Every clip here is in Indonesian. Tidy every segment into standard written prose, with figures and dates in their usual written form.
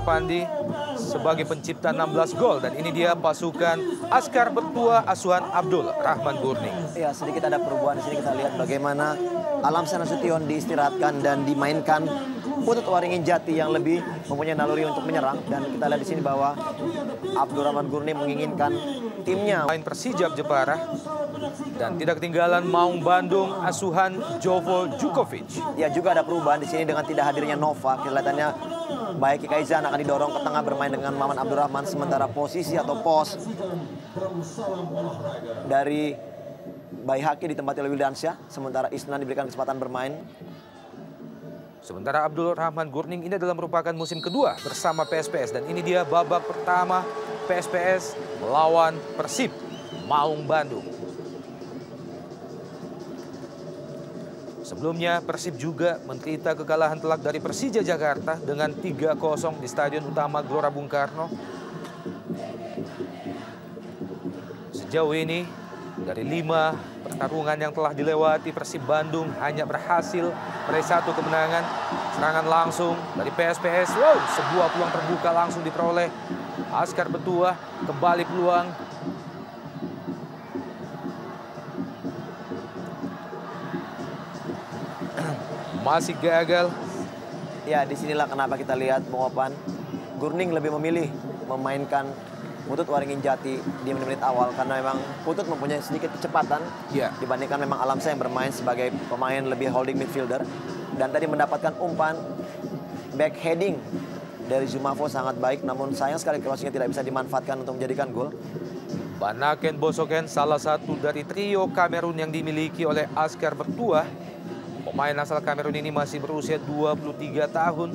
Epandi sebagai pencipta 16 gol. Dan ini dia pasukan Askar Bertua asuhan Abdul Rahman Gurning. Ya, sedikit ada perubahan di sini. Kita lihat bagaimana Alamsyah Nasution diistirahatkan dan dimainkan Putut Waringin Jati yang lebih mempunyai naluri untuk menyerang. Dan kita lihat di sini bahwa Abdul Rahman Gurning menginginkan timnya Main Persijap Jepara. Dan tidak ketinggalan Maung Bandung asuhan Jovo Jukovic. Ya, juga ada perubahan di sini dengan tidak hadirnya Nova. Kelihatannya baik Kaizan akan didorong ke tengah bermain dengan Maman Abdurrahman. Sementara posisi atau pos dari Bayi Haki ditempati oleh Wildansyah. Sementara Isnan diberikan kesempatan bermain. Sementara Abdul Rahman Gurning ini adalah merupakan musim kedua bersama PSPS. Dan ini dia babak pertama PSPS melawan Persib Maung Bandung. Sebelumnya Persib juga menderita kekalahan telak dari Persija Jakarta dengan 3-0 di Stadion Utama Gelora Bung Karno. Sejauh ini dari 5 pertarungan yang telah dilewati, Persib Bandung hanya berhasil meraih 1 kemenangan. Serangan langsung dari PSPS. Wow, sebuah peluang terbuka langsung diperoleh Askar Bertua. Kembali peluang. Masih gagal. Ya, disinilah kenapa kita lihat Bung Opan, Gurning lebih memilih memainkan Putut Waringin Jati di menit-menit awal. Karena memang Putut mempunyai sedikit kecepatan dibandingkan memang Alamsyah yang bermain sebagai pemain lebih holding midfielder. Dan tadi mendapatkan umpan back heading dari Zumafo sangat baik. Namun sayang sekali crossingnya tidak bisa dimanfaatkan untuk menjadikan gol. Banaken Bosoken salah satu dari trio Kamerun yang dimiliki oleh Askar Bertua. Pemain asal Kamerun ini masih berusia 23 tahun.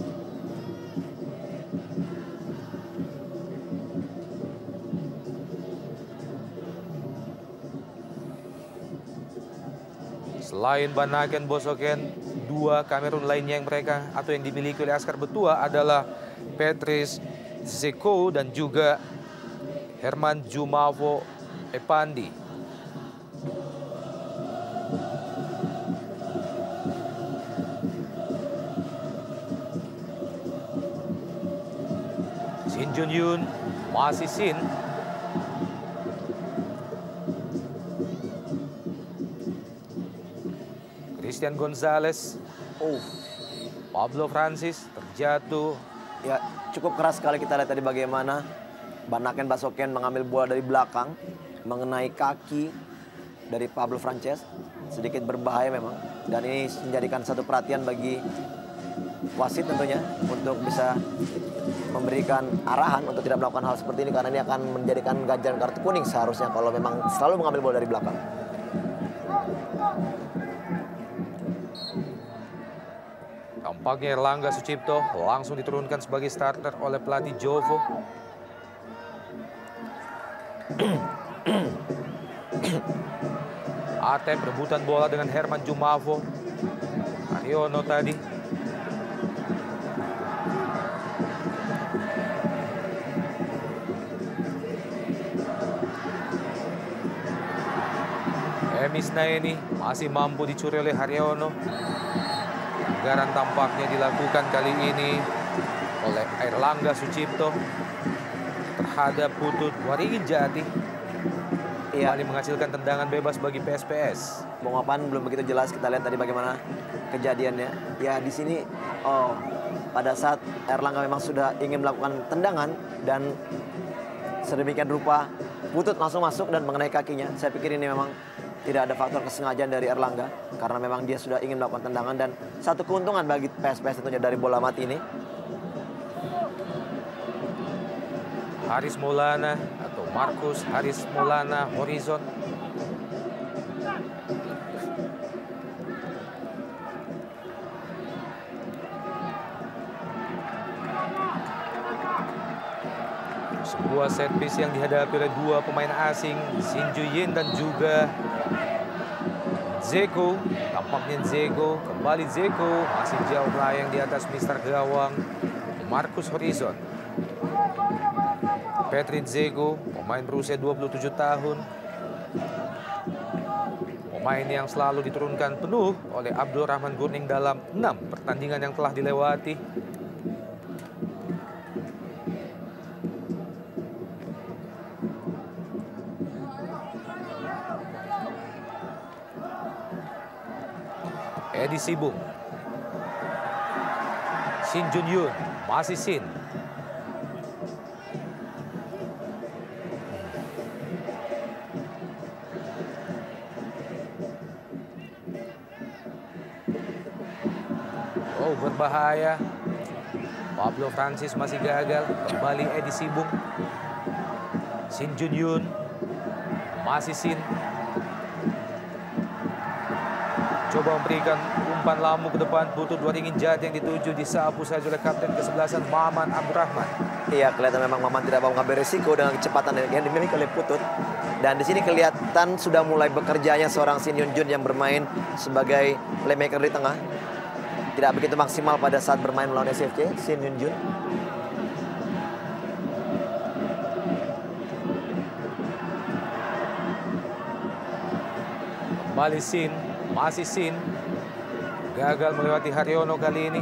Selain Banaken Bosoken, 2 Kamerun lainnya yang dimiliki oleh Askar Bertua adalah Patrice Zeko dan juga Herman Jumavo Epandi. Shin Jun-yun masih Shin. Christian Gonzalez. Pablo Francis terjatuh. Ya, cukup keras sekali kita lihat tadi bagaimana Banaken Bosoken mengambil bola dari belakang, mengenai kaki dari Pablo Francis. Sedikit berbahaya memang. Dan ini menjadikan satu perhatian bagi wasit tentunya untuk bisa memberikan arahan untuk tidak melakukan hal seperti ini. Karena ini akan menjadikan ganjaran kartu kuning seharusnya kalau memang selalu mengambil bola dari belakang. Tampaknya Erlangga Sucipto langsung diturunkan sebagai starter oleh pelatih Jovo. Atep rebutan bola dengan Herman Jumavo. Ariono tadi. Emis Naeni masih mampu dicuri oleh Haryono. Pelanggaran tampaknya dilakukan kali ini oleh Erlangga Sucipto terhadap Putut Waringin Jati. Kembali menghasilkan tendangan bebas bagi PSPS. Bung Opan belum begitu jelas, kita lihat tadi bagaimana kejadiannya. Ya, di sini pada saat Erlangga memang sudah ingin melakukan tendangan dan sedemikian rupa Putut langsung masuk dan mengenai kakinya. Saya pikir ini memang tidak ada faktor kesengajaan dari Erlangga karena memang dia sudah ingin melakukan tendangan. Dan satu keuntungan bagi PSPS tentunya dari bola mati ini. Haris Maulana atau Marcus Haris Maulana Horizon. Sebuah set piece yang dihadapi oleh 2 pemain asing, Shin Ju-yin dan juga Zeko. Tampaknya Zeko, kembali Zeko, masih jauh melayang di atas Mister Gawang Marcus Horizon. Patrick Zeko, pemain berusia 27 tahun. Pemain yang selalu diturunkan penuh oleh Abdul Rahman Gurning dalam 6 pertandingan yang telah dilewati. Edi Sibung. Shin Jun-yun, masih Shin. Oh, berbahaya. Pablo Francis masih gagal. Kembali Edi Sibung. Shin Jun-yun, masih Shin. Coba memberikan umpan lambung ke depan. Putut Waringin Jati yang dituju disapu saja oleh kapten kesebelasan Maman Abdurrahman. Iya, kelihatan memang Maman tidak mau mengambil risiko dengan kecepatan yang dimiliki oleh Putut. Dan di sini kelihatan sudah mulai bekerjanya seorang Shin Yun-jun yang bermain sebagai playmaker di tengah. Tidak begitu maksimal pada saat bermain melawan SFC, Shin Yun-jun. Kembali Shin, masih Shin. Gagal melewati Haryono kali ini.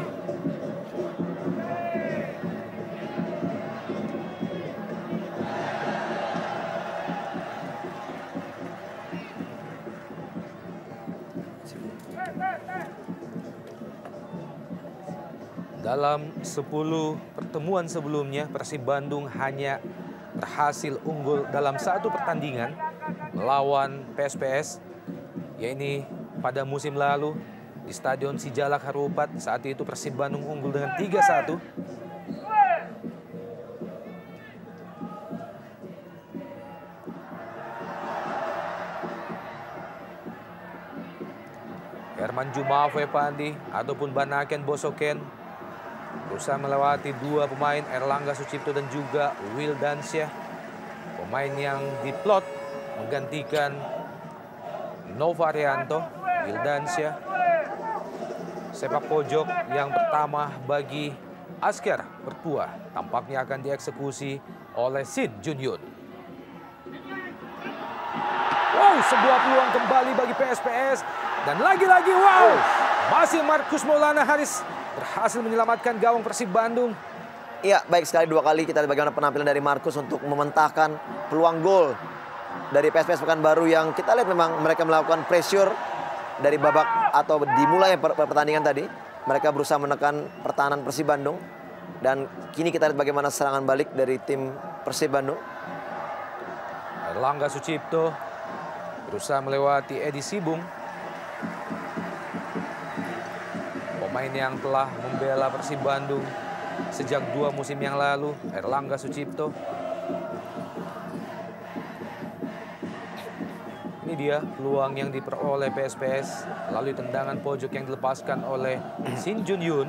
Dalam 10 pertemuan sebelumnya, Persib Bandung hanya berhasil unggul dalam satu pertandingan melawan PSPS, yaitu pada musim lalu di Stadion Sijalak Harupat. Saat itu Persib Bandung unggul dengan 3-1. Herman Jumafo Pandi ataupun Banaken Bosoken berusaha melewati dua pemain, Erlangga Sucipto dan juga Wildansyah. Pemain yang diplot menggantikan Nova Arianto. Wildansyah, sepak pojok yang pertama bagi Asker Perpua, tampaknya akan dieksekusi oleh Shin Jun-yun. Wow, sebuah peluang kembali bagi PSPS. Dan lagi-lagi wow, masih Markus Maulana Haris berhasil menyelamatkan gawang Persib Bandung. Iya, baik sekali dua kali kita lihat bagaimana penampilan dari Markus untuk mementahkan peluang gol dari PSPS Pekanbaru yang kita lihat memang mereka melakukan pressure dari babak atau dimulai pertandingan tadi. Mereka berusaha menekan pertahanan Persib Bandung dan kini kita lihat bagaimana serangan balik dari tim Persib Bandung. Erlangga Sucipto berusaha melewati Edi Sibung. Pemain yang telah membela Persib Bandung sejak 2 musim yang lalu, Erlangga Sucipto. Ini dia peluang yang diperoleh PSPS melalui tendangan pojok yang dilepaskan oleh Shin Jun-yun.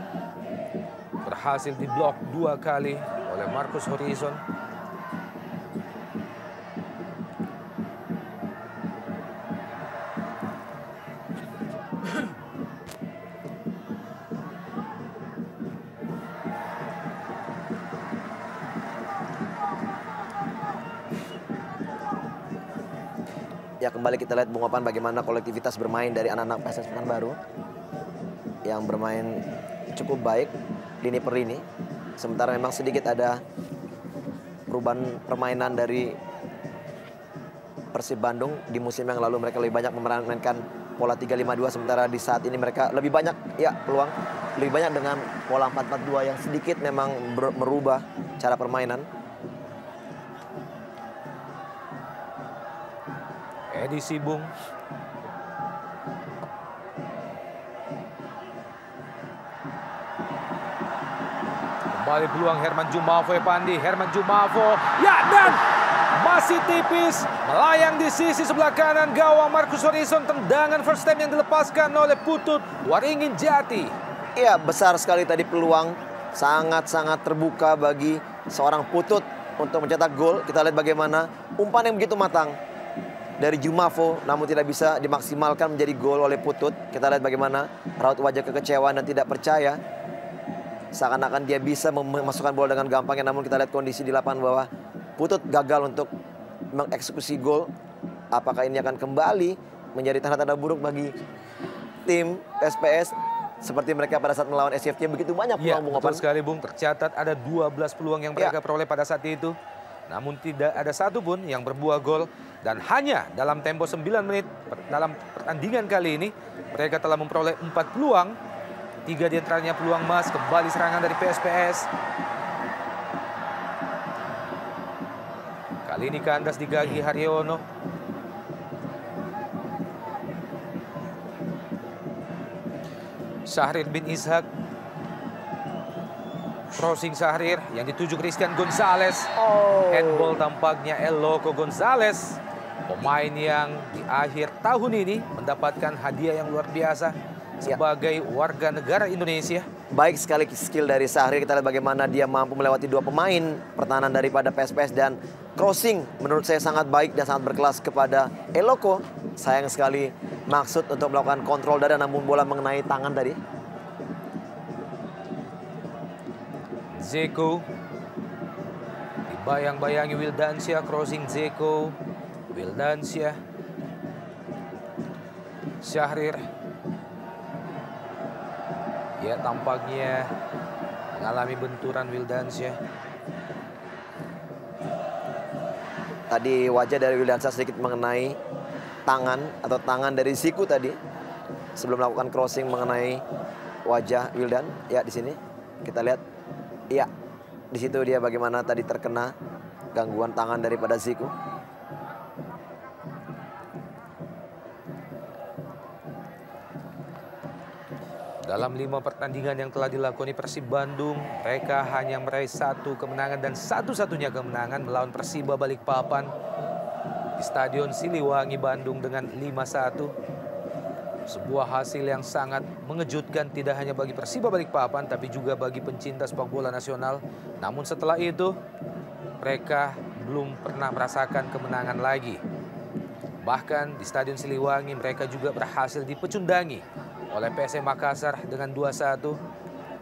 Berhasil diblok 2 kali oleh Marcus Horizon. Ya, kembali kita lihat Bung Opan bagaimana kolektivitas bermain dari anak-anak PSS Pekanbaru yang bermain cukup baik lini per lini. Sementara memang sedikit ada perubahan permainan dari Persib Bandung. Di musim yang lalu mereka lebih banyak memainkan pola 3-5-2, sementara di saat ini mereka lebih banyak peluang lebih banyak dengan pola 4-4-2 yang sedikit memang merubah cara permainan. Edi Sibung. Kembali peluang Herman Jumafo Pandi. Herman Jumafo. Ya, dan masih tipis. Melayang di sisi sebelah kanan gawang Marcus Horizon. Tendangan first time yang dilepaskan oleh Putut Waringin Jati. Iya, besar sekali tadi peluang. Sangat-sangat terbuka bagi seorang Putut untuk mencetak gol. Kita lihat bagaimana umpan yang begitu matang dari Jumafo, namun tidak bisa dimaksimalkan menjadi gol oleh Putut. Kita lihat bagaimana raut wajah kekecewaan dan tidak percaya. Seakan-akan dia bisa memasukkan bola dengan gampangnya, namun kita lihat kondisi di lapangan bahwa Putut gagal untuk mengeksekusi gol. Apakah ini akan kembali menjadi tanda-tanda buruk bagi tim SPS seperti mereka pada saat melawan SFC? Begitu banyak peluang, Bung Opan. Betul sekali, Bung. Tercatat ada 12 peluang yang mereka peroleh pada saat itu. namun tidak ada satupun yang berbuah gol. Dan hanya dalam tempo 9 menit dalam pertandingan kali ini, mereka telah memperoleh 4 peluang. 3 diantaranya peluang emas. Kembali serangan dari PSPS. Kali ini kandas digagi Haryono. Syahrir bin Ishak. Crossing Syahrir yang dituju Christian Gonzalez. Handball tampaknya El Loco Gonzalez. Pemain yang di akhir tahun ini mendapatkan hadiah yang luar biasa sebagai warga negara Indonesia. Baik sekali skill dari Syahrir. Kita lihat bagaimana dia mampu melewati 2 pemain pertahanan daripada PSPS. Dan crossing menurut saya sangat baik dan sangat berkelas kepada El Loco. Sayang sekali maksud untuk melakukan kontrol dada namun bola mengenai tangan tadi. Zeko. Dibayang-bayangi Wildansyah. Crossing Zeko. Wildansyah. Syahrir. Ya, tampaknya mengalami benturan Wildansyah. Tadi wajah dari Wildansyah sedikit mengenai tangan atau tangan dari Ziku tadi sebelum melakukan crossing mengenai wajah Wildan. Ya, di sini kita lihat. Ya, di situ dia bagaimana tadi terkena gangguan tangan daripada Ziku. Dalam 5 pertandingan yang telah dilakoni Persib Bandung, mereka hanya meraih 1 kemenangan dan satu-satunya kemenangan melawan Persiba Balikpapan di Stadion Siliwangi Bandung dengan 5-1. Sebuah hasil yang sangat mengejutkan tidak hanya bagi Persiba Balikpapan tapi juga bagi pencinta sepak bola nasional. Namun setelah itu mereka belum pernah merasakan kemenangan lagi. Bahkan di Stadion Siliwangi mereka juga berhasil dipecundangi oleh PSM Makassar dengan 2-1.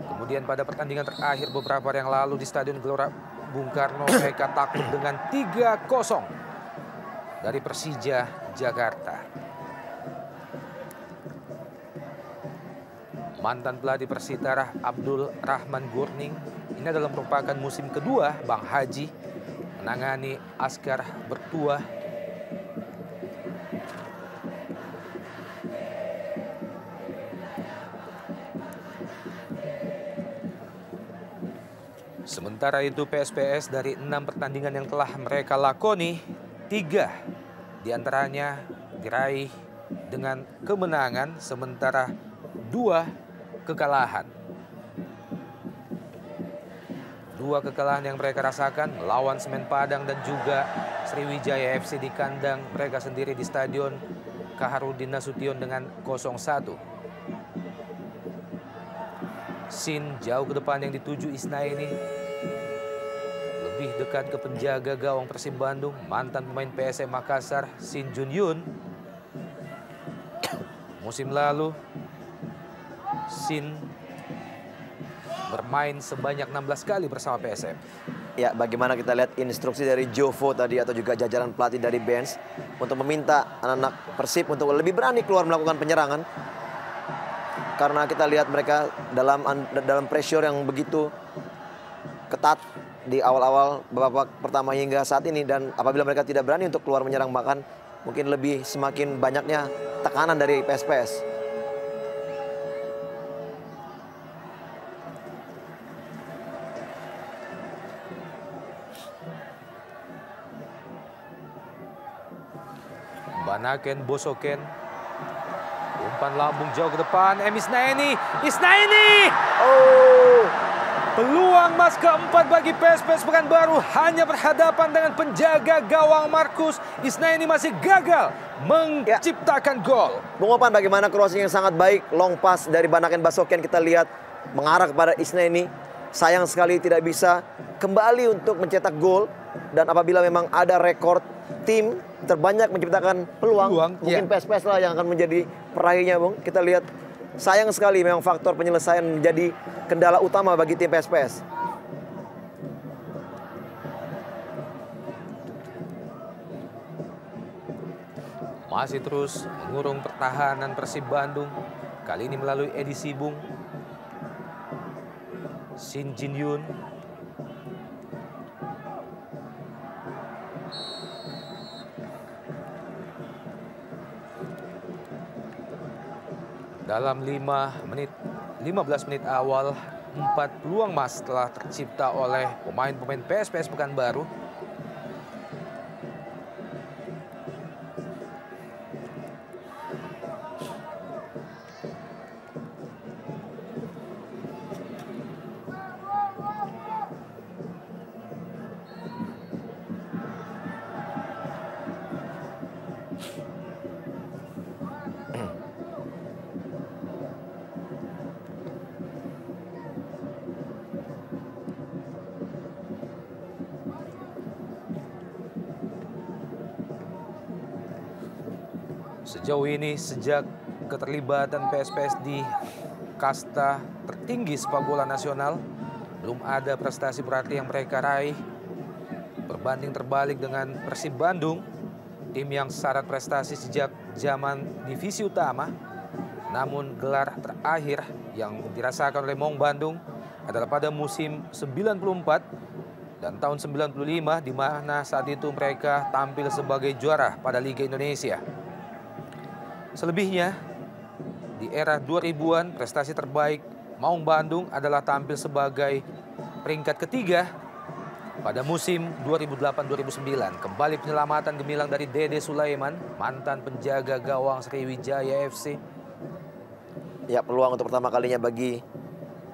Kemudian pada pertandingan terakhir beberapa hari yang lalu di Stadion Gelora Bung Karno mereka takluk dengan 3-0 dari Persija Jakarta. Mantan pelatih Persitara Abdul Rahman Gurning, ini adalah merupakan musim kedua Bang Haji menangani Askar Bertuah. Sementara itu PSPS dari 6 pertandingan yang telah mereka lakoni, 3 diantaranya diraih dengan kemenangan, sementara 2 kekalahan. 2 kekalahan yang mereka rasakan melawan Semen Padang dan juga Sriwijaya FC di kandang mereka sendiri di Stadion Kaharudin Nasution dengan 0-1. Sin jauh ke depan yang dituju Isnaini. Lebih dekat ke penjaga gawang Persib Bandung, mantan pemain PSM Makassar, Sin Junyun. Musim lalu, Sin bermain sebanyak 16 kali bersama PSM. Ya, bagaimana kita lihat instruksi dari Jovo tadi atau juga jajaran pelatih dari bench untuk meminta anak-anak Persib untuk lebih berani keluar melakukan penyerangan. Karena kita lihat mereka dalam pressure yang begitu ketat di awal-awal babak pertama hingga saat ini. Dan apabila mereka tidak berani untuk keluar menyerang, bahkan mungkin lebih semakin banyaknya tekanan dari PSPS. Banaken Bosoken. Umpan lambung jauh ke depan. Isnaini. Isnaini! Oh! Peluang emas keempat bagi PSPS Pekanbaru hanya berhadapan dengan penjaga gawang Markus. Isnaini masih gagal menciptakan gol. Bung Opan, bagaimana crossing yang sangat baik. Long pass dari Banaken Bosoken kita lihat mengarah kepada Isnaini. Sayang sekali tidak bisa kembali untuk mencetak gol. Dan apabila memang ada rekor tim terbanyak menciptakan peluang mungkin PSPS lah yang akan menjadi peraihnya, Bung. Kita lihat sayang sekali memang faktor penyelesaian menjadi kendala utama bagi tim PSPS. Masih terus mengurung pertahanan Persib Bandung. Kali ini melalui Edi Sibung. Shin Jin Yun. Dalam 15 menit awal, 4 peluang emas telah tercipta oleh pemain-pemain PSPS Pekanbaru. Sejauh ini, sejak keterlibatan PSPS di kasta tertinggi sepak bola nasional, belum ada prestasi berarti yang mereka raih. Berbanding terbalik dengan Persib Bandung, tim yang syarat prestasi sejak zaman divisi utama. Namun gelar terakhir yang dirasakan oleh Maung Bandung adalah pada musim 94 dan tahun 95, di mana saat itu mereka tampil sebagai juara pada Liga Indonesia. Selebihnya, di era 2000-an, prestasi terbaik Maung Bandung adalah tampil sebagai peringkat ketiga pada musim 2008-2009. Kembali penyelamatan gemilang dari Dede Sulaiman, mantan penjaga gawang Sriwijaya FC. Ya, peluang untuk pertama kalinya bagi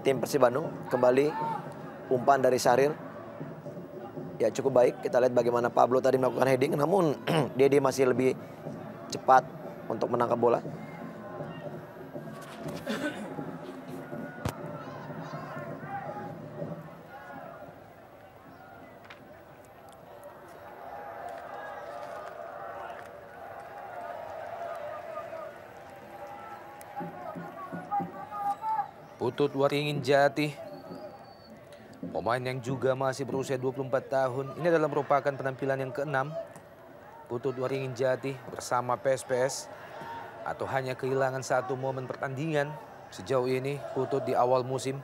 tim Persib Bandung. Kembali umpan dari Syahrir. Ya, cukup baik. Kita lihat bagaimana Pablo tadi melakukan heading, namun Dede masih lebih cepat untuk menangkap bola. Putut Waringin Jati, pemain yang juga masih berusia 24 tahun. Ini adalah merupakan penampilan yang ke-6 Putut Waringin Jati bersama PSPS, atau hanya kehilangan satu momen pertandingan sejauh ini Putut di awal musim.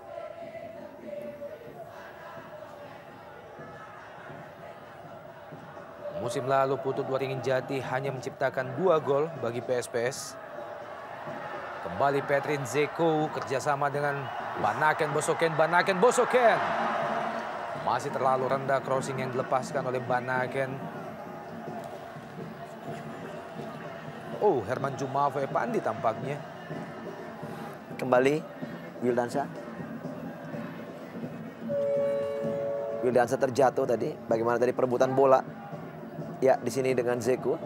Musim lalu Putut Waringin Jati hanya menciptakan 2 gol bagi PSPS. Kembali Petrin Zeko kerjasama dengan Banaken Bosoken. Masih terlalu rendah crossing yang dilepaskan oleh Banaken. Oh, Herman Jumafo Epandi tampaknya. Kembali Wildansa. Wildansa terjatuh tadi. Bagaimana tadi perebutan bola? Ya, di sini dengan Zeko.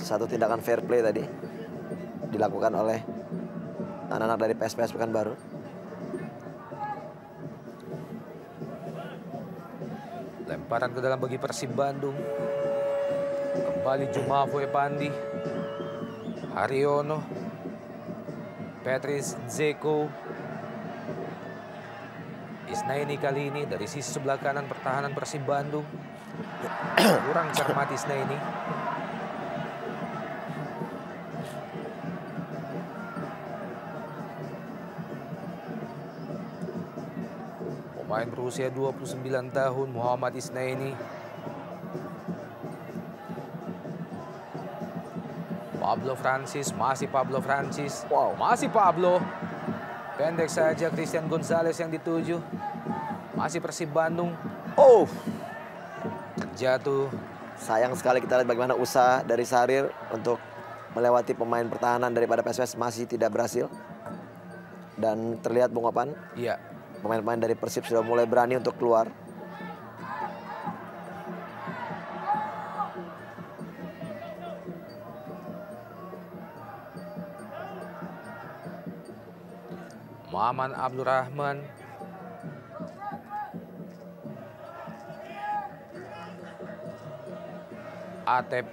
Satu tindakan fair play tadi dilakukan oleh anak-anak dari PSPS Pekanbaru. Lemparan ke dalam bagi Persib Bandung. Kembali Jumafo Epandi, Haryono, Petris Zeko. Isnaini kali ini dari sisi sebelah kanan pertahanan Persib Bandung. Kurang cermat Isnaini. Pemain berusia 29 tahun Muhammad Isnaini. Pablo Francis, masih Pablo Francis. Wow, masih Pablo. Pendek saja Christian Gonzalez yang dituju. Masih Persib Bandung. Oh, terjatuh. Sayang sekali kita lihat bagaimana usaha dari Syahrir untuk melewati pemain pertahanan daripada PSPS masih tidak berhasil. Dan terlihat Bung Opan. Iya. Pemain-pemain dari Persib sudah mulai berani untuk keluar. Muhammad Abdurrahman. Atep.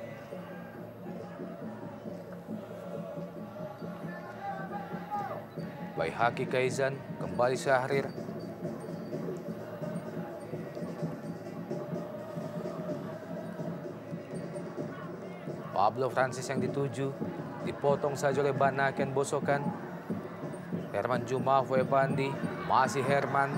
Baihaki Kaizan, kembali Syahrir. Pablo Francis yang dituju. Dipotong saja oleh Banaken Bosokan. Herman Jumafo Epandi, masih Herman.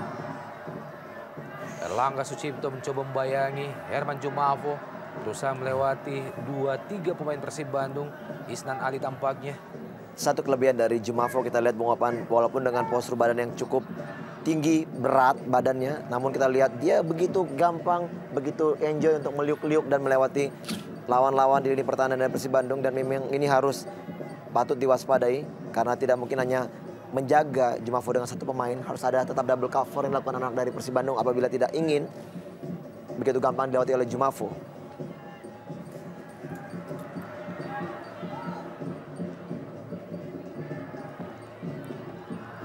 Erlangga Sucipto mencoba membayangi. Herman Jumafo berusaha melewati 2-3 pemain Persib Bandung. Isnan Ali tampaknya. Satu kelebihan dari Jumafo kita lihat Bung Opan, walaupun dengan postur badan yang cukup tinggi, berat badannya, namun kita lihat dia begitu gampang, begitu enjoy untuk meliuk-liuk dan melewati lawan-lawan di lini pertahanan dari Persib Bandung. Dan memang ini harus patut diwaspadai karena tidak mungkin hanya menjaga Jumafo dengan satu pemain, harus ada tetap double cover yang dilakukan anak dari Persib Bandung apabila tidak ingin begitu gampang dilewati oleh Jumafo.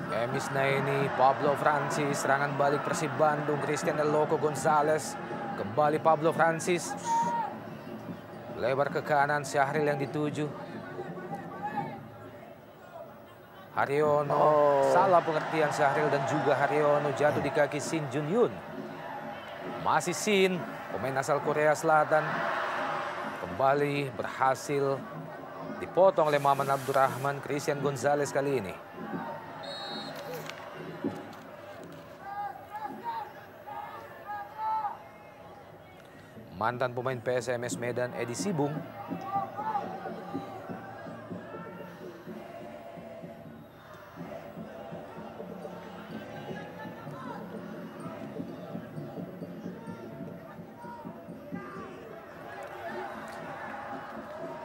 Emis Naini, Pablo Francis, serangan balik Persib Bandung, Christian El Loco Gonzalez, kembali Pablo Francis, lebar ke kanan, Syahril yang dituju. Haryono, salah pengertian Syahril dan juga Haryono jatuh di kaki Shin Jun-yun. Masih Shin, pemain asal Korea Selatan, kembali berhasil dipotong oleh Maman Abdurrahman. Christian Gonzalez kali ini. Mantan pemain PSMS Medan Edi Sibung.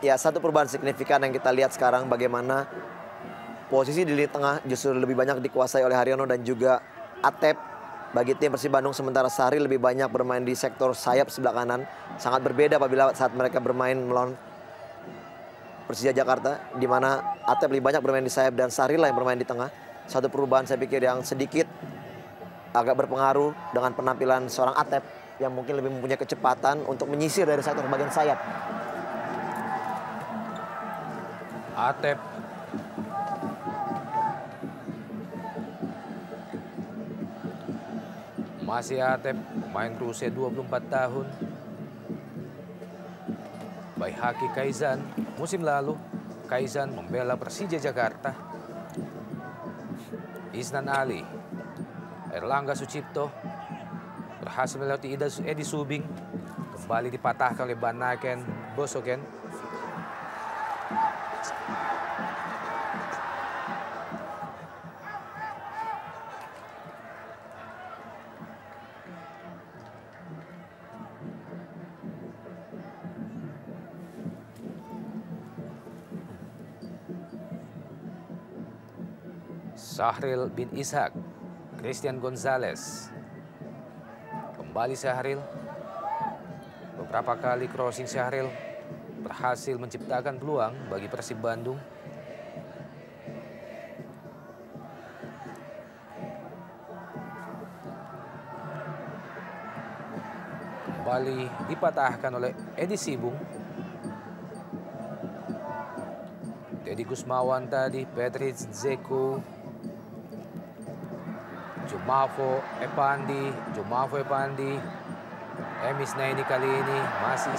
Ya, satu perubahan signifikan yang kita lihat sekarang bagaimana posisi di lini tengah justru lebih banyak dikuasai oleh Haryono dan juga Atep bagi tim Persib Bandung, sementara Syahril lebih banyak bermain di sektor sayap sebelah kanan. Sangat berbeda apabila saat mereka bermain melawan Persija Jakarta, di mana Atep lebih banyak bermain di sayap dan Syahril yang bermain di tengah. Satu perubahan saya pikir yang sedikit agak berpengaruh dengan penampilan seorang Atep yang mungkin lebih mempunyai kecepatan untuk menyisir dari sektor bagian sayap. Atep. Masih Atep, pemain berusia 24 tahun. Baik Haki Kaizan, musim lalu Kaizan membela Persija Jakarta. Isnan Ali, Erlangga Sucipto berhasil melewati Edi Subing. Kembali dipatahkan oleh Banaken Bosoken. Syahril bin Ishak, Christian Gonzalez. Kembali Syahril. Beberapa kali crossing Syahril berhasil menciptakan peluang bagi Persib Bandung. Kembali dipatahkan oleh Edi Sibung. Deddy Gusmawan tadi, Patrick Zeko, Jumafo Epandi, Emis Naini kali ini, masih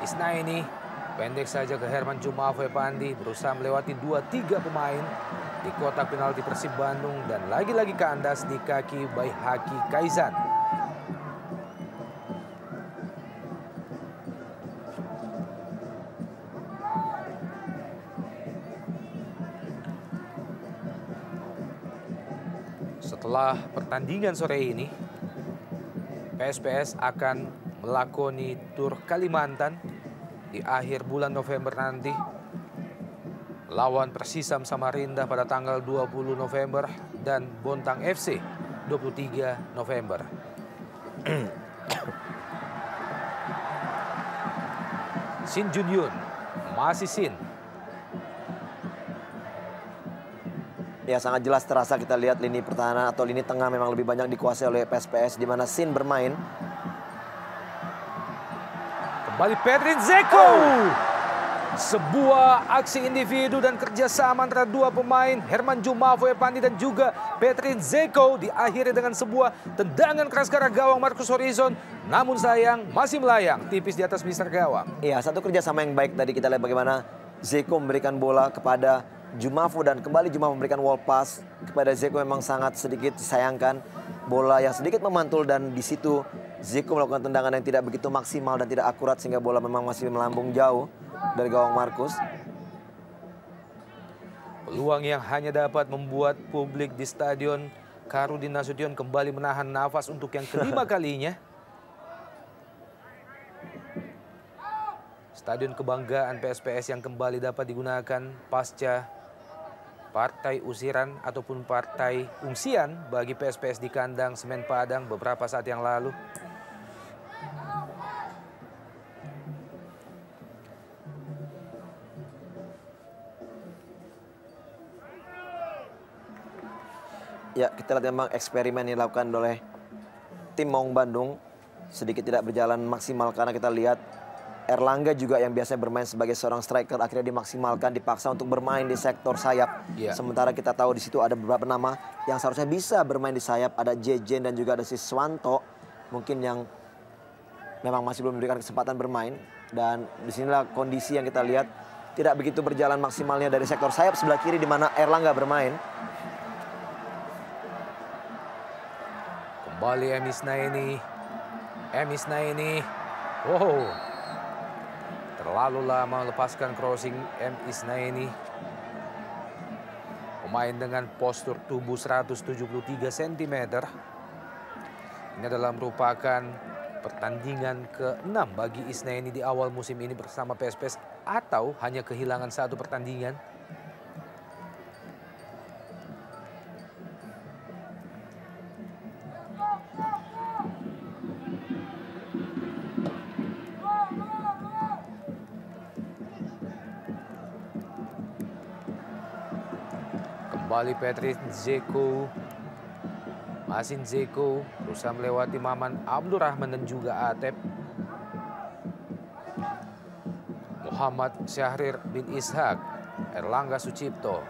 Isnaini, pendek saja ke Herman Jumafo Epandi, berusaha melewati 2-3 pemain di kotak penalti Persib Bandung dan lagi-lagi kandas di kaki Bayi Haki Kaizan. Setelah pertandingan sore ini, PSPS akan melakoni tur Kalimantan di akhir bulan November nanti. Lawan Persisam Samarinda pada tanggal 20 November dan Bontang FC 23 November. Shin Jun-yun, masih Shin. Ya, sangat jelas terasa kita lihat lini pertahanan atau lini tengah memang lebih banyak dikuasai oleh PSPS, di mana Shin bermain. Kembali Patrick Zeko. Sebuah aksi individu dan kerjasama antara dua pemain, Herman Jumafo Epandi dan juga Patrick Zeko, diakhiri dengan sebuah tendangan keras ke arah gawang Marcus Horizon. Namun sayang, masih melayang tipis di atas mister gawang. Iya, satu kerjasama yang baik tadi kita lihat bagaimana Zeko memberikan bola kepada Jumafo dan kembali Jumafo memberikan wall pass kepada Zeko. Memang sangat sedikit disayangkan, bola yang sedikit memantul dan di situ Zeko melakukan tendangan yang tidak begitu maksimal dan tidak akurat sehingga bola memang masih melambung jauh dari gawang Markus. Peluang yang hanya dapat membuat publik di Stadion Kharudin Nasution kembali menahan nafas untuk yang kelima kalinya. Stadion kebanggaan PSPS yang kembali dapat digunakan pasca partai usiran ataupun partai ungsian bagi PSPS di kandang Semen Padang beberapa saat yang lalu. Ya, kita lihat memang eksperimen yang dilakukan oleh tim Maung Bandung sedikit tidak berjalan maksimal karena kita lihat Erlangga juga yang biasanya bermain sebagai seorang striker akhirnya dimaksimalkan, dipaksa untuk bermain di sektor sayap. Sementara kita tahu di situ ada beberapa nama yang seharusnya bisa bermain di sayap, ada Jejen dan juga ada Siswanto mungkin yang memang masih belum diberikan kesempatan bermain. Dan disinilah kondisi yang kita lihat tidak begitu berjalan maksimalnya dari sektor sayap sebelah kiri di mana Erlangga bermain. Kembali Emis Naini. Wow. Terlalu lama melepaskan crossing Emis Naini. Pemain dengan postur tubuh 173 cm. Ini adalah merupakan pertandingan ke-6 bagi Isnaini di awal musim ini bersama PSPS atau hanya kehilangan satu pertandingan. Kembali Patrick Zeko. Masin Zeko berusaha melewati Maman Abdurrahman dan juga Atep. Muhammad Syahrir bin Ishak. Erlangga Sucipto.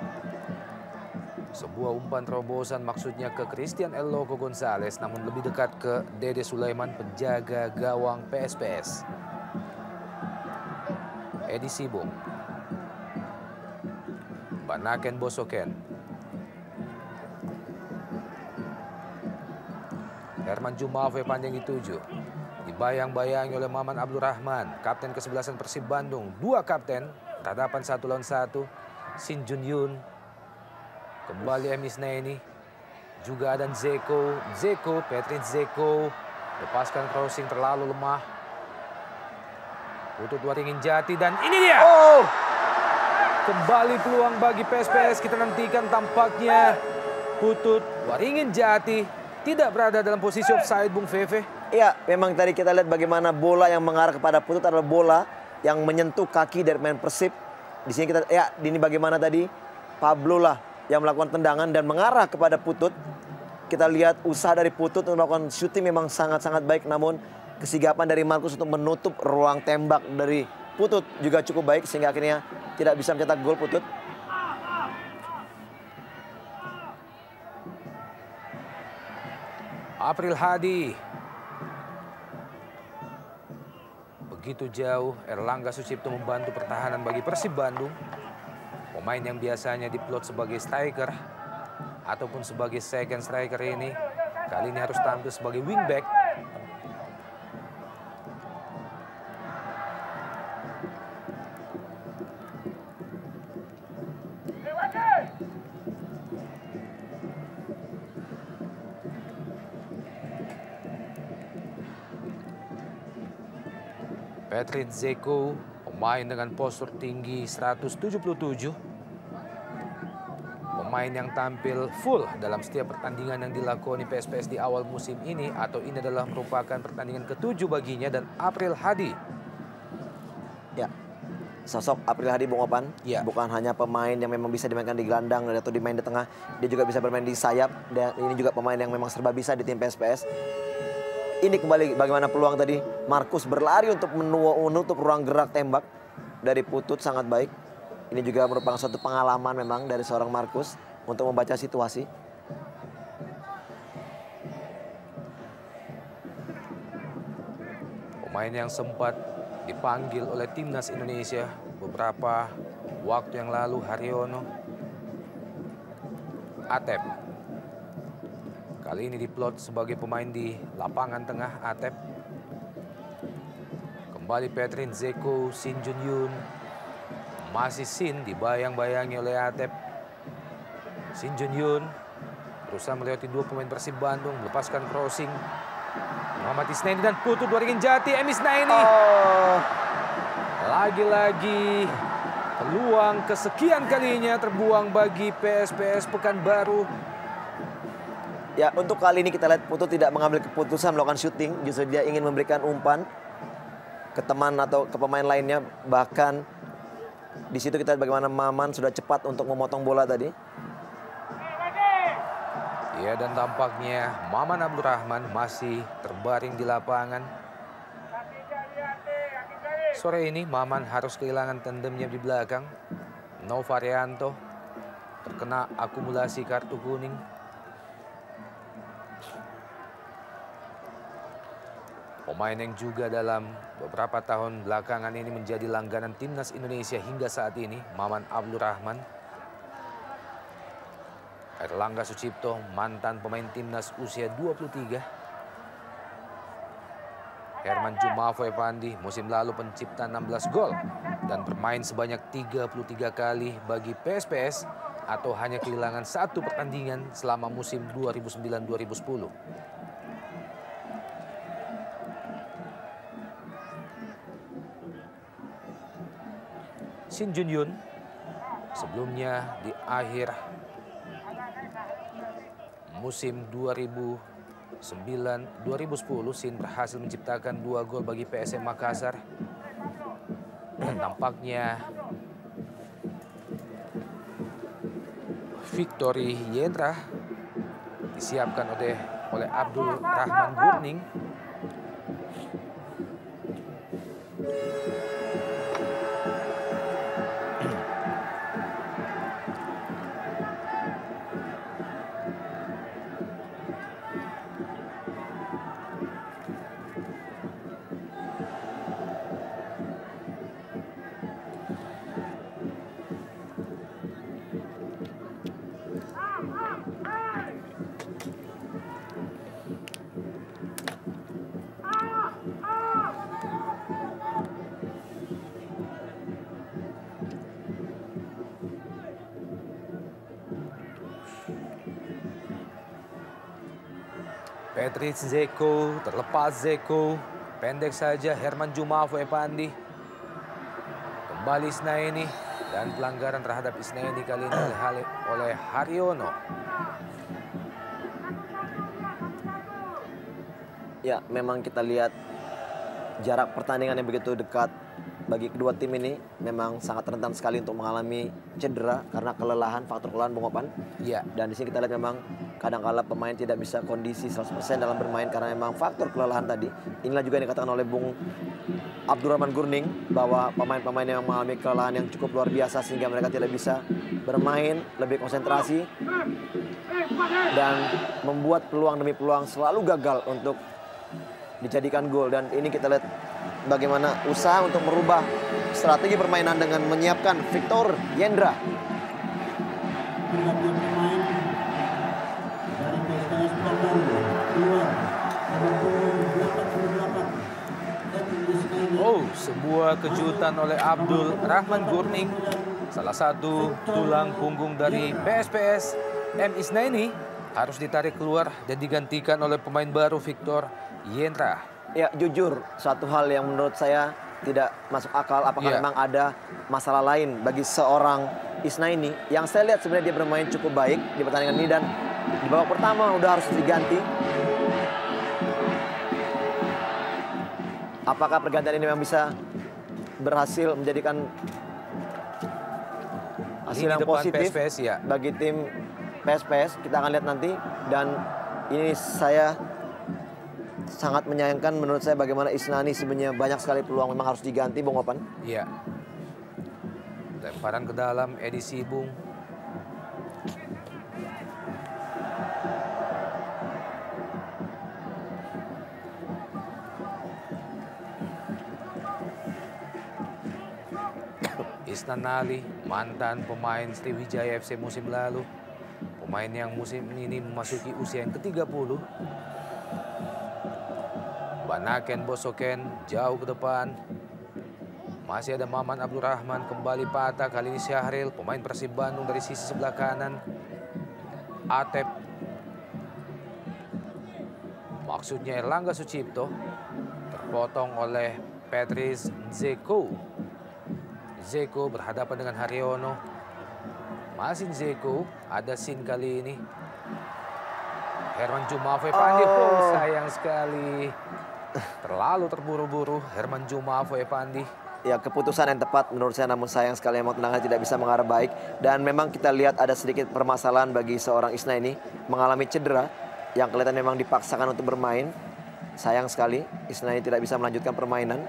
Sebuah umpan terobosan maksudnya ke Christian El Loco Gonzalez, namun lebih dekat ke Dede Sulaiman penjaga gawang PSPS. Edi Sibung. Banaken Bosoken. Herman Jumafo panjang dituju. Dibayang-bayangi oleh Maman Abdurrahman, kapten ke-11 Persib Bandung. Dua kapten, berhadapan 1 lawan 1. Shin Jun Yun. Kembali Emis Naini. Juga ada Zeko. Patrick Zeko. Lepaskan crossing terlalu lemah. Putut Waringin Jati dan ini dia. Kembali peluang bagi PSPS, kita nantikan tampaknya Putut Waringin Jati tidak berada dalam posisi offside, Bung Feve. Iya, memang tadi kita lihat bagaimana bola yang mengarah kepada Putut adalah bola yang menyentuh kaki dari pemain Persib. Di sini kita, ya ini bagaimana tadi Pablo lah yang melakukan tendangan dan mengarah kepada Putut. Kita lihat usaha dari Putut untuk melakukan shooting memang sangat-sangat baik, namun kesigapan dari Markus untuk menutup ruang tembak dari Putut juga cukup baik sehingga akhirnya tidak bisa mencetak gol Putut. April Hadi. Begitu jauh Erlangga Sucipto membantu pertahanan bagi Persib Bandung. Pemain yang biasanya diplot sebagai striker ataupun sebagai second striker ini kali ini harus tampil sebagai wingback. Patrick Zeko, pemain dengan postur tinggi 177. Pemain yang tampil full dalam setiap pertandingan yang dilakoni PSPS di awal musim ini, atau ini adalah merupakan pertandingan ke-7 baginya. Dan April Hadi. Ya, sosok April Hadi Bung Opan, bukan hanya pemain yang memang bisa dimainkan di gelandang atau dimain di tengah, dia juga bisa bermain di sayap. Dan ini juga pemain yang memang serba bisa di tim PSPS. Ini kembali bagaimana peluang tadi Markus berlari untuk menutup ruang gerak tembak dari Putut sangat baik. Ini juga merupakan suatu pengalaman memang dari seorang Markus untuk membaca situasi. Pemain yang sempat dipanggil oleh timnas Indonesia beberapa waktu yang lalu Haryono. Atep. Kali ini diplot sebagai pemain di lapangan tengah Atep. Kembali Petrin, Zeko, Shin Jun-yun. Masih Shin dibayang-bayangi oleh Atep. Shin Jun-yun berusaha melewati dua pemain Persib Bandung, melepaskan crossing. Muhammad Isnaini dan Putu Dwaringin Jati, M. Isnaini. Lagi-lagi peluang kesekian kalinya terbuang bagi PSPS Pekanbaru. Ya, untuk kali ini kita lihat Putu tidak mengambil keputusan melakukan syuting. Justru dia ingin memberikan umpan ke teman atau ke pemain lainnya. Bahkan di situ kita lihat bagaimana Maman sudah cepat untuk memotong bola tadi. Ya, dan tampaknya Maman Abdurrahman masih terbaring di lapangan. Sore ini Maman harus kehilangan tandemnya di belakang. Novarianto terkena akumulasi kartu kuning. Pemain yang juga dalam beberapa tahun belakangan ini menjadi langganan timnas Indonesia hingga saat ini, Maman Abdurrahman. Airlangga Sucipto, mantan pemain timnas usia 23. Herman Jumafo Epandi, musim lalu pencipta 16 gol dan bermain sebanyak 33 kali bagi PSPS atau hanya kehilangan satu pertandingan selama musim 2009-2010. Shin Jun-yun sebelumnya di akhir musim 2009-2010 Shin berhasil menciptakan 2 gol bagi PSM Makassar. Dan tampaknya Victory Yendra disiapkan oleh Abdul Rahman Gurning. Patrick Zeko, terlepas Zeko, pendek saja Herman Jumafo Epandi. Kembali Isnaini dan pelanggaran terhadap Isnaini kali ini oleh Haryono. Ya, memang kita lihat jarak pertandingan yang begitu dekat bagi kedua tim ini memang sangat rentan sekali untuk mengalami cedera karena kelelahan, faktor kelelahan Bung Opan. Iya. Dan di sini kita lihat memang kadang-kala pemain tidak bisa kondisi 100% dalam bermain karena memang faktor kelelahan tadi. Inilah juga yang dikatakan oleh Bung Abdurrahman Gurning bahwa pemain-pemain yang mengalami kelelahan yang cukup luar biasa sehingga mereka tidak bisa bermain, lebih konsentrasi dan membuat peluang demi peluang selalu gagal untuk dijadikan gol. Dan ini kita lihat bagaimana usaha untuk merubah strategi permainan dengan menyiapkan Victor Yendra. Oh, sebuah kejutan oleh Abdul Rahman Gurning. Salah satu tulang punggung dari PSPS, M. Isnaini, harus ditarik keluar dan digantikan oleh pemain baru Victor Yendra. Ya, jujur, satu hal yang menurut saya tidak masuk akal. Apakah memang ada masalah lain bagi seorang Isnaini? Yang saya lihat sebenarnya dia bermain cukup baik di pertandingan ini dan di babak pertama udah harus diganti. Apakah pergantian ini memang bisa berhasil menjadikan hasil yang positif PSPS, ya, bagi tim PSPS? Kita akan lihat nanti. Dan ini saya sangat menyayangkan menurut saya bagaimana Isnaini sebenarnya banyak sekali peluang memang harus diganti, Bung Opan. Iya. Lemparan ke dalam edisi Bung. Isnan Ali mantan pemain Sriwijaya FC musim lalu. Pemain yang musim ini memasuki usia yang ke-30. Banaken Bosoken jauh ke depan. Masih ada Maman Abdurrahman kembali patah. Kali ini Syahril, pemain Persib Bandung dari sisi sebelah kanan. Atep. Maksudnya Erlangga Sucipto. Terpotong oleh Patrice Dzeko. Dzeko berhadapan dengan Haryono. Masih Dzeko, ada Sin kali ini. Herman Jumafo Epandi, sayang sekali. Terlalu terburu-buru Herman Jumafo Epandi. Ya, keputusan yang tepat menurut saya, namun sayang sekali emang tendangan tidak bisa mengarah baik. Dan memang kita lihat ada sedikit permasalahan bagi seorang Isna ini, mengalami cedera yang kelihatan memang dipaksakan untuk bermain. Sayang sekali Isna ini tidak bisa melanjutkan permainan.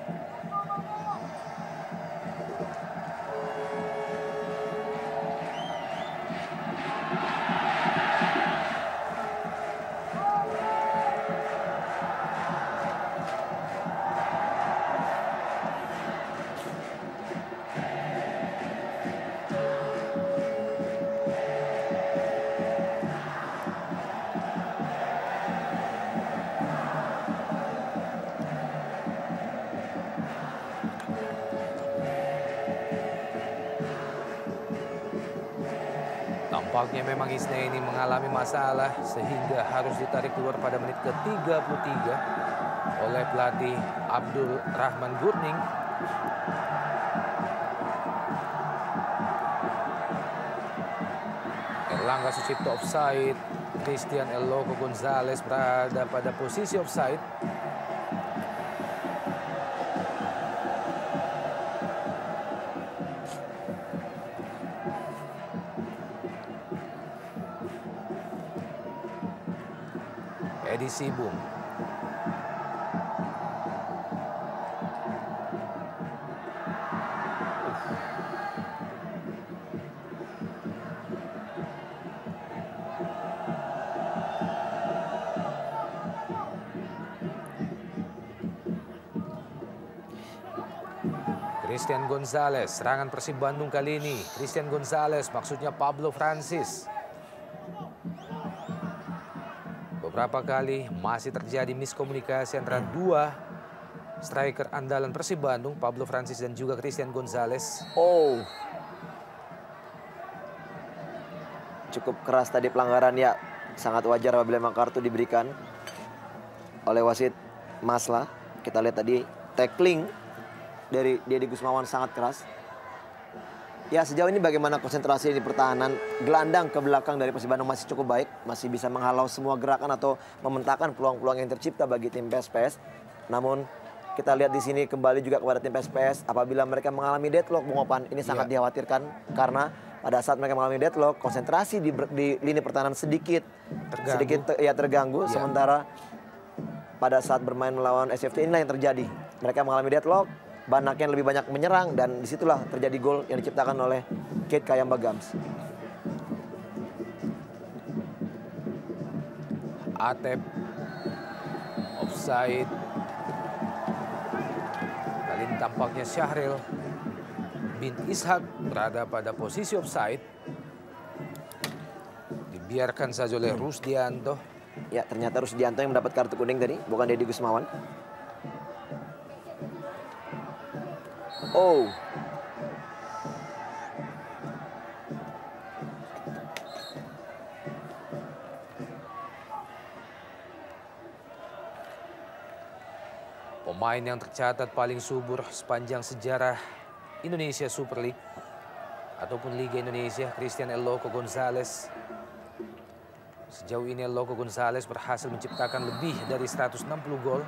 Tampaknya memang Isna ini mengalami masalah sehingga harus ditarik keluar pada menit ke-33 oleh pelatih Abdul Rahman Gurning. Erlangga Sucipto offside. Christian El Loco Gonzalez berada pada posisi offside. Edi Sibung. Christian Gonzalez, serangan Persib Bandung kali ini. Christian Gonzalez, maksudnya Pablo Francis. Beberapa kali masih terjadi miskomunikasi antara dua striker andalan Persib Bandung, Pablo Francis dan juga Christian Gonzalez. Cukup keras tadi pelanggaran, ya. Sangat wajar apabila memang kartu diberikan oleh wasit Maslah. Kita lihat tadi tackling dari Deddy Gusmawan sangat keras. Ya, sejauh ini bagaimana konsentrasi di pertahanan gelandang ke belakang dari Persib Bandung masih cukup baik. Masih bisa menghalau semua gerakan atau mementahkan peluang-peluang yang tercipta bagi tim PSPS. Namun kita lihat di sini kembali juga kepada tim PSPS apabila mereka mengalami deadlock, Bung Opan, ini sangat dikhawatirkan karena pada saat mereka mengalami deadlock, konsentrasi di lini pertahanan sedikit terganggu. Sementara pada saat bermain melawan SFT inilah yang terjadi. Mereka mengalami deadlock, Banaken lebih banyak menyerang, dan disitulah terjadi gol yang diciptakan oleh Kate Kayamba Gams. Atep offside. Kali ini tampaknya Syahril bin Ishak berada pada posisi offside. Dibiarkan saja oleh Rusdianto. Ya, ternyata Rusdianto yang mendapat kartu kuning tadi, bukan Deddy Gusmawan. Pemain yang tercatat paling subur sepanjang sejarah Indonesia Super League ataupun Liga Indonesia, Christian El Loco Gonzalez. Sejauh ini El Loco Gonzalez berhasil menciptakan lebih dari 160 gol.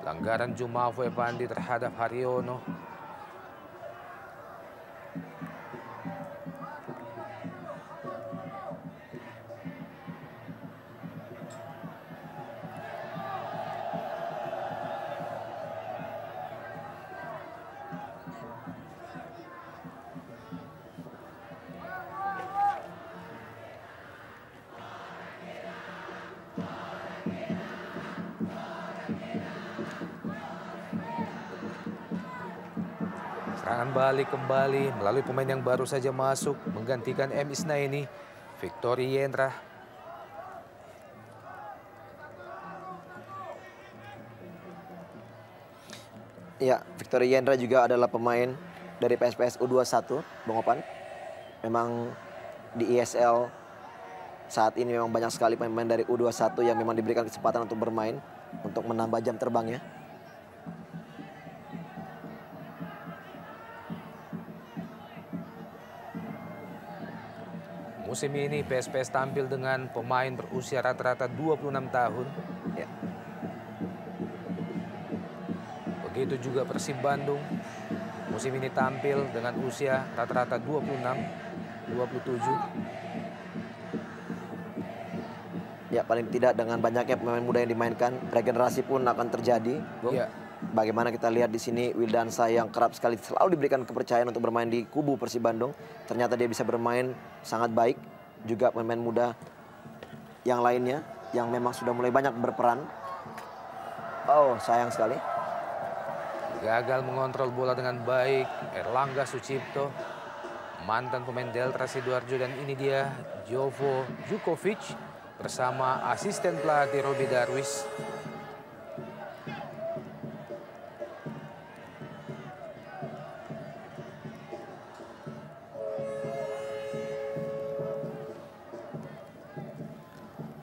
Pelanggaran Jumafo Epandi terhadap Haryono. Serangan balik kembali melalui pemain yang baru saja masuk menggantikan M. Isnaini, Victory Yendra. Ya, Victory Yendra juga adalah pemain dari PSPS U21, Bung Opan. Memang di ISL saat ini memang banyak sekali pemain dari U21 yang memang diberikan kesempatan untuk bermain, untuk menambah jam terbangnya. Musim ini PSPS tampil dengan pemain berusia rata-rata 26 tahun. Ya. Begitu juga Persib Bandung. Musim ini tampil dengan usia rata-rata 26, 27. Ya, paling tidak dengan banyaknya pemain muda yang dimainkan, regenerasi pun akan terjadi, Bung. Ya. Bagaimana kita lihat di sini Wildansa yang kerap sekali selalu diberikan kepercayaan untuk bermain di kubu Persib Bandung. Ternyata dia bisa bermain sangat baik. Juga pemain muda yang lainnya yang memang sudah mulai banyak berperan. Oh, sayang sekali. Gagal mengontrol bola dengan baik Erlangga Sucipto, mantan pemain Delta Sidoarjo, dan ini dia Jovo Jukovic bersama asisten pelatih Robi Darwis.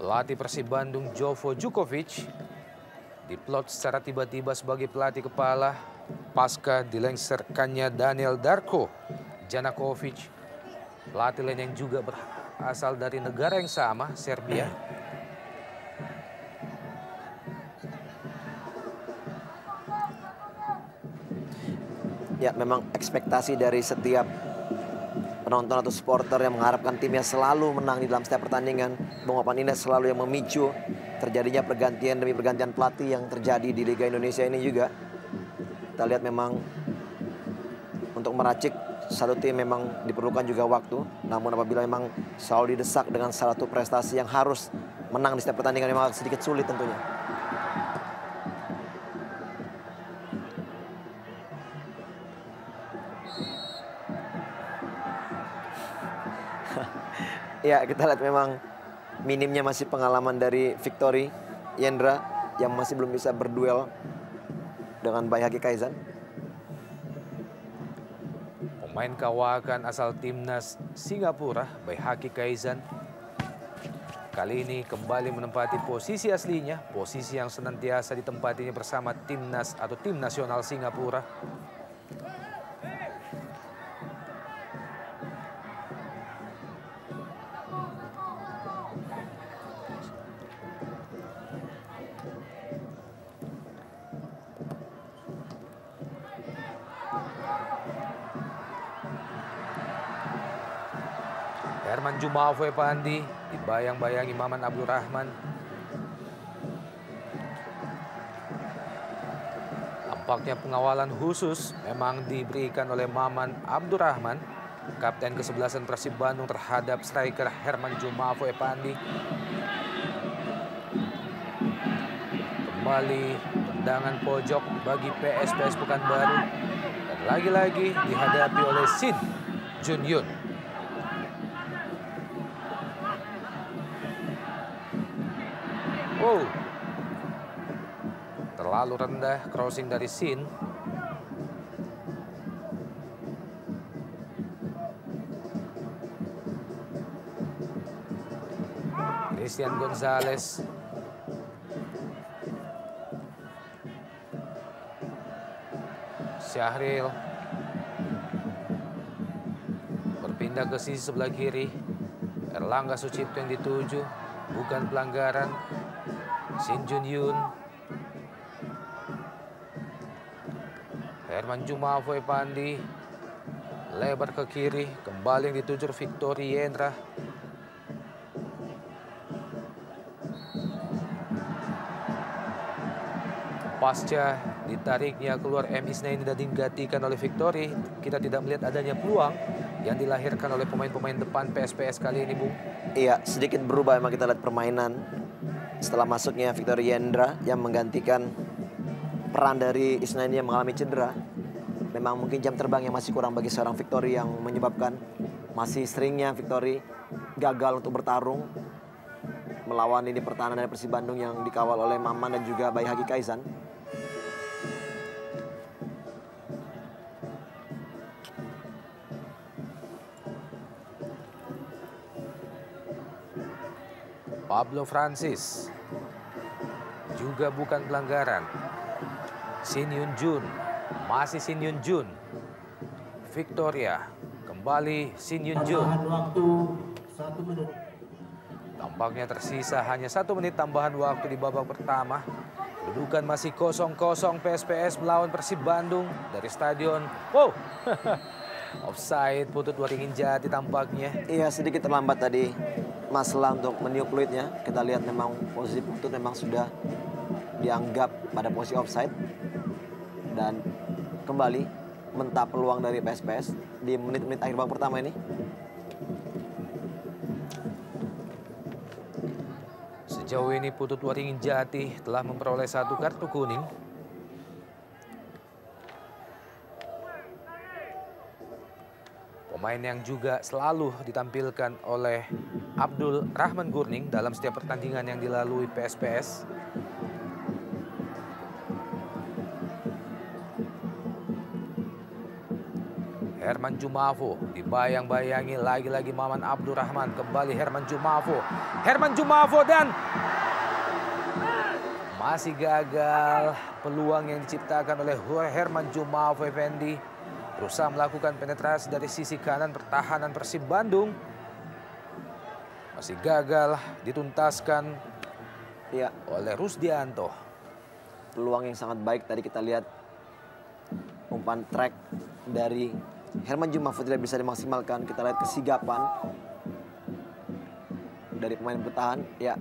Pelatih Persib Bandung Jovo Jukovic diplot secara tiba-tiba sebagai pelatih kepala pasca dilengserkannya Daniel Darko Janakovic. Pelatih lain yang juga berasal dari negara yang sama, Serbia. Ya, memang ekspektasi dari setiap penonton atau supporter yang mengharapkan timnya selalu menang di dalam setiap pertandingan. Bung Opan, ini selalu yang memicu terjadinya pergantian demi pergantian pelatih yang terjadi di Liga Indonesia ini juga. Kita lihat memang untuk meracik satu tim memang diperlukan juga waktu. Namun apabila memang selalu didesak dengan satu prestasi yang harus menang di setiap pertandingan, memang sedikit sulit tentunya. Ya, kita lihat memang minimnya masih pengalaman dari Victory Yendra yang masih belum bisa berduel dengan Baihaki Kaizan. Pemain kawakan asal timnas Singapura, Baihaki Kaizan, kali ini kembali menempati posisi aslinya, posisi yang senantiasa ditempatinya bersama timnas atau tim nasional Singapura. Herman Jumafo Epandi dibayang-bayangi Maman Abdurrahman. Tampaknya pengawalan khusus memang diberikan oleh Maman Abdurrahman, kapten ke-11 Persib Bandung, terhadap striker Herman Jumafo Epandi. Kembali tendangan pojok bagi PSPS Pekanbaru. Dan lagi-lagi dihadapi oleh Shin Junyun. Oh, terlalu rendah crossing dari Shin. Christian Gonzalez. Syahril berpindah ke sisi sebelah kiri. Erlangga Sucipto yang dituju, bukan pelanggaran. Shin Junyun. Herman Jumafo Epandi lebar ke kiri, kembali yang dituju Victory Yendra. Pasca ditariknya keluar M. Isnaini dan digantikan oleh Victory, kita tidak melihat adanya peluang yang dilahirkan oleh pemain-pemain depan PSPS kali ini, Bung. Iya, sedikit berubah memang kita lihat permainan setelah masuknya Victory Yendra yang menggantikan peran dari Isnaini yang mengalami cedera. memang mungkin jam terbang yang masih kurang bagi seorang Victory yang menyebabkan masih seringnya Victory gagal untuk bertarung melawan ini pertahanan dari Persib Bandung yang dikawal oleh Maman dan juga Bayi Haki Kaisan. Pablo Francis juga bukan pelanggaran. Shin Yun Jun, masih Shin Yun Jun. Victoria, kembali Shin Yun Jun. Waktu 1 menit. Tampaknya tersisa hanya 1 menit tambahan waktu di babak pertama. Kedudukan masih 0-0 PSPS melawan Persib Bandung dari stadion. Wow, offside Putut Waringin Jati tampaknya. Iya, sedikit terlambat tadi Maslah untuk meniup peluitnya. Kita lihat memang posisi Putut memang sudah dianggap pada posisi offside. Dan kembali mentap peluang dari PSPS di menit-menit akhir babak pertama ini. Sejauh ini Putut Waringin Jati telah memperoleh 1 kartu kuning. Pemain yang juga selalu ditampilkan oleh Abdul Rahman Gurning dalam setiap pertandingan yang dilalui PSPS. Herman Jumafo dibayang-bayangi lagi-lagi Maman Abdurrahman. Kembali Herman Jumafo. Herman Jumafo dan masih gagal peluang yang diciptakan oleh Herman Jumafo Effendi. Berusaha melakukan penetrasi dari sisi kanan pertahanan Persib Bandung. Masih gagal dituntaskan Ya, oleh Rusdianto. peluang yang sangat baik tadi kita lihat umpan track dari Herman Jumafo tidak bisa dimaksimalkan. Kita lihat kesigapan dari pemain bertahan. Ya,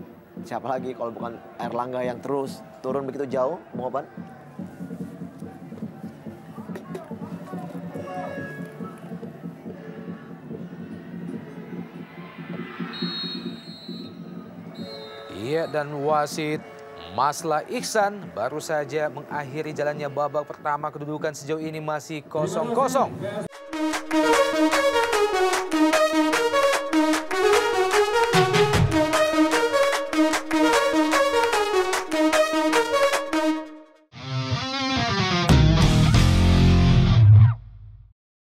siapa lagi kalau bukan Erlangga yang terus turun begitu jauh, Bung Opan? Iya, dan wasit Maslah Ihsan baru saja mengakhiri jalannya babak pertama. Kedudukan sejauh ini masih 0-0.